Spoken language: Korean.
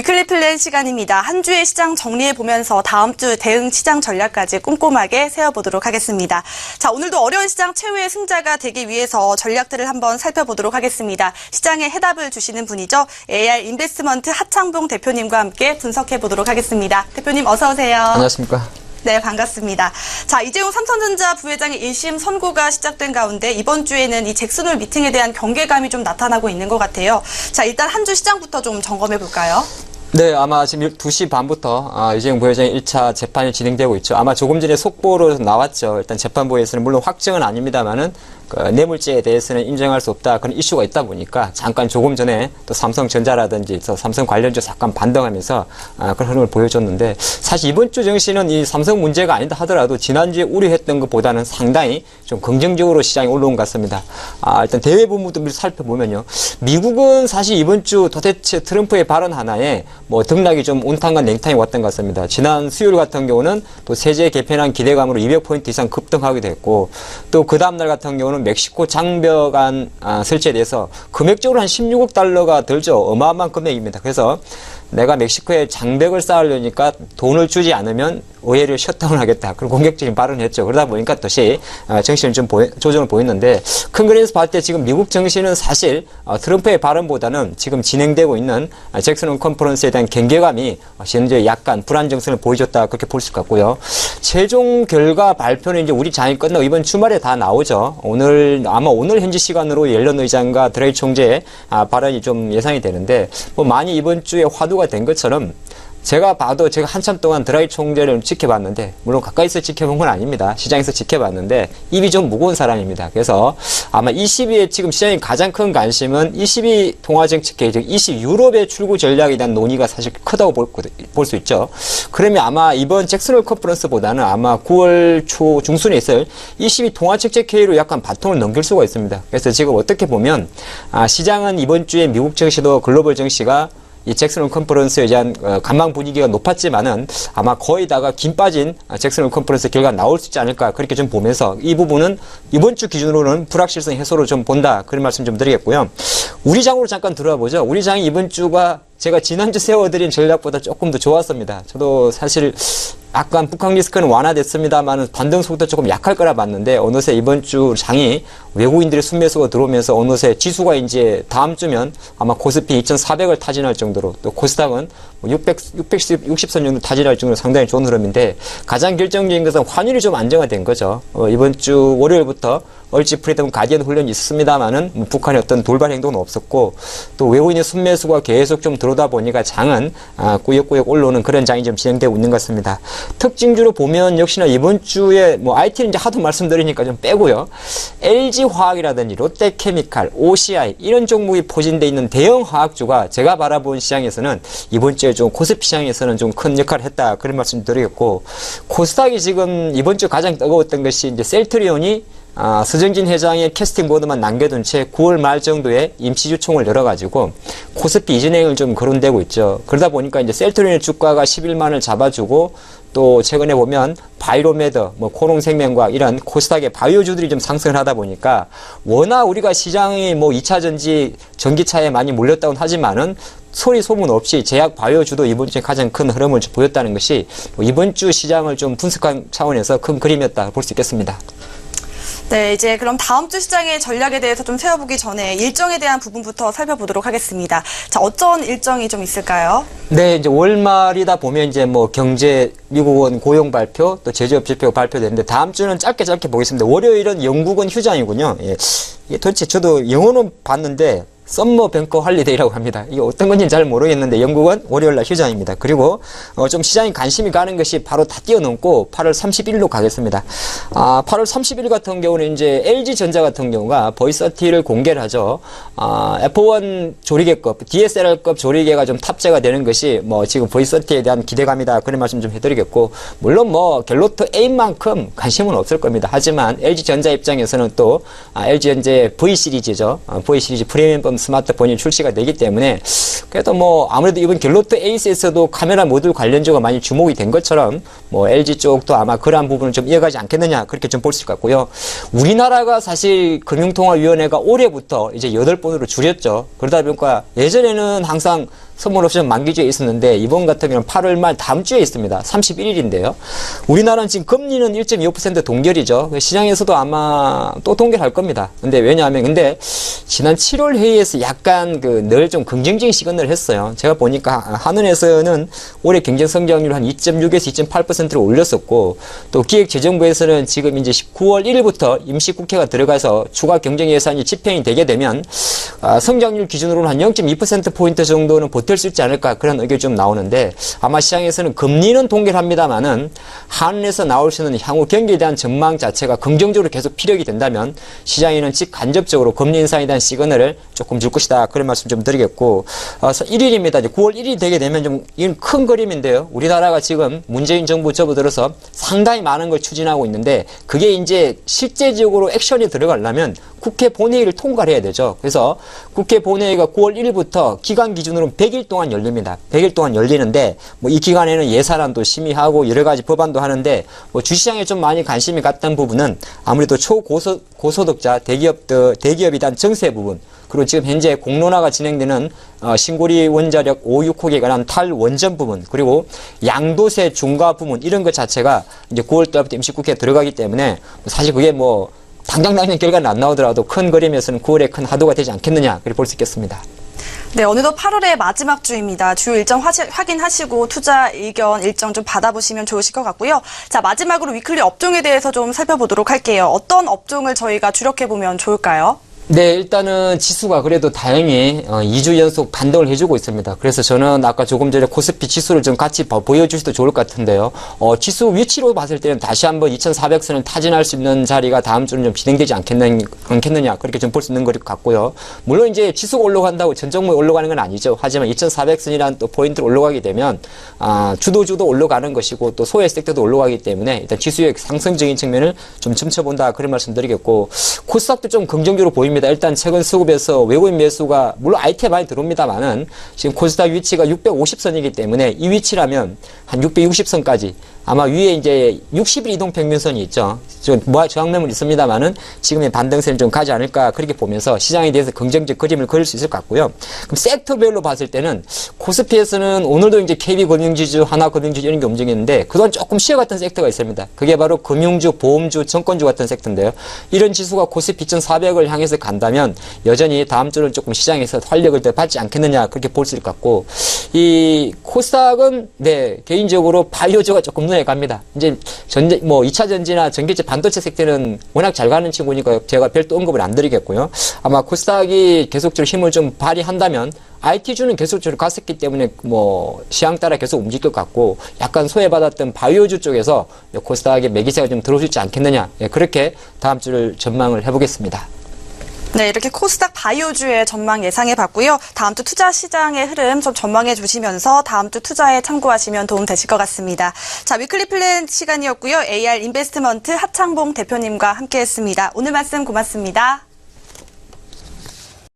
위클리 플랜 시간입니다. 한 주의 시장 정리해보면서 다음 주 대응 시장 전략까지 꼼꼼하게 세워보도록 하겠습니다. 자, 오늘도 어려운 시장 최후의 승자가 되기 위해서 전략들을 한번 살펴보도록 하겠습니다. 시장에 해답을 주시는 분이죠. AR 인베스트먼트 하창봉 대표님과 함께 분석해보도록 하겠습니다. 대표님 어서 오세요. 안녕하십니까. 네, 반갑습니다. 자, 이재용 삼성전자 부회장의 1심 선고가 시작된 가운데 이번 주에는 이 잭슨홀 미팅에 대한 경계감이 좀 나타나고 있는 것 같아요. 자, 일단 한 주 시장부터 좀 점검해 볼까요? 네, 아마 지금 2시 반부터 이재용 부회장의 1차 재판이 진행되고 있죠. 아마 조금 전에 속보로 나왔죠. 일단 재판부에서는 물론 확정은 아닙니다만은 뇌물죄에 대해서는 인정할 수 없다. 그런 이슈가 있다 보니까 잠깐 조금 전에 또 삼성전자라든지 또 삼성 관련주 잠깐 반등하면서 그런 흐름을 보여줬는데 사실 이번 주 증시는 이 삼성 문제가 아니다 하더라도 지난주에 우려했던 것보다는 상당히 좀 긍정적으로 시장이 올라온 것 같습니다. 일단 대외 부분도 살펴보면요. 미국은 사실 이번 주 도대체 트럼프의 발언 하나에 뭐 등락이 좀 온탕과 냉탕이 왔던 것 같습니다. 지난 수요일 같은 경우는 또 세제 개편한 기대감으로 200포인트 이상 급등하기도 했고 또 그 다음날 같은 경우는 멕시코 장벽안 설치에 대해서 금액적으로 한 16억 달러가 들죠. 어마어마한 금액입니다. 그래서 내가 멕시코에 장벽을 쌓으려니까 돈을 주지 않으면 의회를 셧다운 하겠다. 그런 공격적인 발언을 했죠. 그러다 보니까 다시 정신을 좀 조정을 보였는데 큰 그림에서 봤을 때 지금 미국 정신은 사실 트럼프의 발언보다는 지금 진행되고 있는 잭슨홀 컨퍼런스에 대한 경계감이 현재 약간 불안정성을 보여줬다. 그렇게 볼 수 있겠고요. 최종 결과 발표는 이제 우리 장이 끝나고 이번 주말에 다 나오죠. 아마 오늘 현지 시간으로 옐런 의장과 드레이 총재의 발언이 좀 예상이 되는데 뭐 많이 이번 주에 화두가 된 것처럼 제가 한참 동안 드라이 총재를 지켜봤는데 물론 가까이서 지켜본 건 아닙니다. 시장에서 지켜봤는데 입이 좀 무거운 사람입니다. 그래서 아마 22에 지금 시장의 가장 큰 관심은 22 통화정책 즉 20 유럽의 출구 전략에 대한 논의가 사실 크다고 볼 수 있죠. 그러면 아마 이번 잭슨홀 컨퍼런스보다는 아마 9월 초 중순에 있을 22 통화정책 회의로 약간 바통을 넘길 수가 있습니다. 그래서 지금 어떻게 보면 시장은 이번 주에 미국 증시도 글로벌 증시가 이 잭슨홀 컨퍼런스에 대한 관망 분위기가 높았지만은 아마 거의 다가 김 빠진 잭슨홀 컨퍼런스 결과가 나올 수 있지 않을까 그렇게 좀 보면서 이 부분은 이번 주 기준으로는 불확실성 해소로 좀 본다 그런 말씀 좀 드리겠고요. 우리 장으로 잠깐 들어와 보죠. 우리 장이 이번 주가 제가 지난주 세워드린 전략보다 조금 더 좋았습니다. 저도 사실 약간 북한 리스크는 완화됐습니다만 반등 속도 조금 약할 거라 봤는데 어느새 이번 주 장이 외국인들의 순매수가 들어오면서 어느새 지수가 이제 다음 주면 아마 코스피 2,400을 타진할 정도로 또 코스닥은 60선 정도 타진할 정도로 상당히 좋은 흐름인데 가장 결정적인 것은 환율이 좀 안정화된 거죠. 이번 주 월요일부터 얼지 프리덤 가디언 훈련이 있었습니다만은 북한의 어떤 돌발 행동은 없었고 또 외국인의 순매수가 계속 좀 들어오다 보니까 장은 꾸역꾸역 올라오는 그런 장이 좀 진행되고 있는 것 같습니다. 특징주로 보면 역시나 이번 주에 뭐 IT는 이제 하도 말씀드리니까 좀 빼고요. LG화학이라든지 롯데케미칼, OCI 이런 종목이 포진되어 있는 대형 화학주가 제가 바라본 시장에서는 이번 주에 좀 코스피 시장에서는 좀 큰 역할을 했다 그런 말씀 드리겠고 코스닥이 지금 이번 주 가장 뜨거웠던 것이 이제 셀트리온이 서정진 회장의 캐스팅 보드만 남겨둔 채 9월 말 정도에 임시주총을 열어가지고 코스피 이진행을 좀 거론되고 있죠. 그러다 보니까 이제 셀트리온의 주가가 11만을 잡아주고 또 최근에 보면 바이로메더, 코롱생명과학 이런 코스닥의 바이오주들이 좀 상승을 하다 보니까 워낙 우리가 시장이 2차 전지 전기차에 많이 몰렸다고는 하지만은 소리 소문 없이 제약 바이오주도 이번 주에 가장 큰 흐름을 보였다는 것이 이번 주 시장을 좀 분석한 차원에서 큰 그림이었다 볼 수 있겠습니다. 네, 이제 그럼 다음 주 시장의 전략에 대해서 좀 세워보기 전에 일정에 대한 부분부터 살펴보도록 하겠습니다. 자, 어떤 일정이 좀 있을까요? 네, 이제 월말이다 보면 이제 경제, 미국은 고용 발표, 또 제조업 지표가 발표되는데 다음 주는 짧게 보겠습니다. 월요일은 영국은 휴장이군요. 예. 이게 도대체 저도 영어는 봤는데 썸머 뱅커 할리데이라고 합니다. 이게 어떤 건지는 잘 모르겠는데 영국은 월요일날 휴장입니다. 그리고 좀 시장에 관심이 가는 것이 바로 다 뛰어넘고 8월 31일로 가겠습니다. 8월 30일 같은 경우는 이제 LG전자 같은 경우가 V30를 공개를 하죠. F1 조리개급, DSLR급 조리개가 좀 탑재가 되는 것이 지금 V30에 대한 기대감이다. 그런 말씀 좀 해드리겠고 물론 갤로트 8만큼 관심은 없을 겁니다. 하지만 LG전자 입장에서는 또 LG전자의 V 시리즈죠. V 시리즈 프리미엄 스마트폰이 출시가 되기 때문에 그래도 아무래도 이번 갤로트 에이스에서도 카메라 모듈 관련주가 많이 주목이 된 것처럼 LG 쪽도 아마 그러한 부분을 좀 이어가지 않겠느냐 그렇게 좀 볼 수 있을 것 같고요. 우리나라가 사실 금융통화위원회가 올해부터 이제 8번으로 줄였죠. 그러다 보니까 예전에는 항상 선물 옵션 만기주에 있었는데 이번 같으면 8월 말 다음 주에 있습니다. 31일인데요. 우리나라는 지금 금리는 1.25% 동결이죠. 시장에서도 아마 또 동결할 겁니다. 근데 왜냐하면 지난 7월 회의에서 약간 늘 좀 긍정적인 시그널을 했어요. 제가 보니까 한은에서는 올해 경제 성장률 한 2.6에서 2.8%를 올렸었고 또 기획재정부에서는 지금 이제 9월 1일부터 임시국회가 들어가서 추가 경정 예산이 집행이 되게 되면 성장률 기준으로는 한 0.2%포인트 정도는 보탤 수 있지 않을까 그런 의견이 좀 나오는데 아마 시장에서는 금리는 동결합니다만은 한은에서 나올 수 있는 향후 경기에 대한 전망 자체가 긍정적으로 계속 피력이 된다면 시장에는 직간접적으로 금리 인상에 대한 시그널을 조금 줄 것이다. 그런 말씀 좀 드리겠고 1일입니다. 이제 9월 1일이 되게 되면 좀 이건 큰 그림인데요. 우리나라가 지금 문재인 정부 접어들어서 상당히 많은 걸 추진하고 있는데 그게 이제 실제적으로 액션이 들어가려면 국회 본회의를 통과를 해야 되죠. 그래서 국회 본회의가 9월 1일부터 기간 기준으로 100일 동안 열립니다. 100일 동안 열리는데 이 기간에는 예산안도 심의하고 여러 가지 법안도 하는데 주시장에 좀 많이 관심이 갔던 부분은 아무래도 초고소득자 대기업에 대한 정세 부분 그리고 지금 현재 공론화가 진행되는 신고리 원자력 5, 6호기에 관한 탈원전 부분 그리고 양도세 중과 부분 이런 것 자체가 이제 9월 달부터 임시국회에 들어가기 때문에 사실 그게 당장 결과는 안 나오더라도 큰 그림에서는 9월에 큰 하도가 되지 않겠느냐 그렇게 볼 수 있겠습니다. 네, 어느덧 8월의 마지막 주입니다. 주요 일정 확인하시고 투자 의견 일정 좀 받아보시면 좋으실 것 같고요. 자, 마지막으로 위클리 업종에 대해서 좀 살펴보도록 할게요. 어떤 업종을 저희가 주력해보면 좋을까요? 네, 일단은 지수가 그래도 다행히 2주 연속 반등을 해주고 있습니다. 그래서 저는 아까 조금 전에 코스피 지수를 좀 같이 보여주셔도 좋을 것 같은데요. 지수 위치로 봤을 때는 다시 한번 2,400선을 타진할 수 있는 자리가 다음 주는 좀 진행되지 않겠느냐 그렇게 좀 볼 수 있는 것 같고요. 물론 이제 지수가 올라간다고 전 종목이 올라가는 건 아니죠. 하지만 2,400선이라는 또 포인트로 올라가게 되면 주도 올라가는 것이고 또 소외 섹터도 올라가기 때문에 일단 지수의 상승적인 측면을 좀 점쳐본다 그런 말씀드리겠고 코스닥도 좀 긍정적으로 보입니다. 일단 최근 수급에서 외국인 매수가 물론 IT에 많이 들어옵니다만은 지금 코스닥 위치가 650선이기 때문에 이 위치라면 한 660선까지 아마 위에 이제 60일 이동 평균선이 있죠. 저항 매물 있습니다만은 지금의 반등세를 좀 가지 않을까 그렇게 보면서 시장에 대해서 긍정적 그림을 그릴 수 있을 것 같고요. 그럼 섹터별로 봤을 때는 코스피에서는 오늘도 이제 KB금융지주, 하나금융지주 이런 게 움직이는데 그동안 조금 쉬어갔던 섹터가 있습니다. 그게 바로 금융주, 보험주, 증권주 같은 섹터인데요. 이런 지수가 코스피 2,400을 향해서 간다면 여전히 다음 주는 조금 시장에서 활력을 더 받지 않겠느냐 그렇게 볼 수 있을 것 같고 이 코스닥은 개인적으로 바이오주가 조금 눈에 갑니다. 이제 2차 전지나 전기체 반도체 섹터는 워낙 잘 가는 친구니까 제가 별도 언급을 안 드리겠고요. 아마 코스닥이 계속적으로 힘을 좀 발휘한다면 IT주는 계속적으로 갔었기 때문에 시황 따라 계속 움직일 것 같고 약간 소외받았던 바이오주 쪽에서 코스닥의 매기세가 좀 들어올 수 있지 않겠느냐 그렇게 다음 주를 전망을 해보겠습니다. 네, 이렇게 코스닥 바이오주의 전망 예상해봤고요. 다음 주 투자 시장의 흐름 좀 전망해 주시면서 다음 주 투자에 참고하시면 도움 되실 것 같습니다. 자, 위클리 플랜 시간이었고요. AR 인베스트먼트 하창봉 대표님과 함께했습니다. 오늘 말씀 고맙습니다.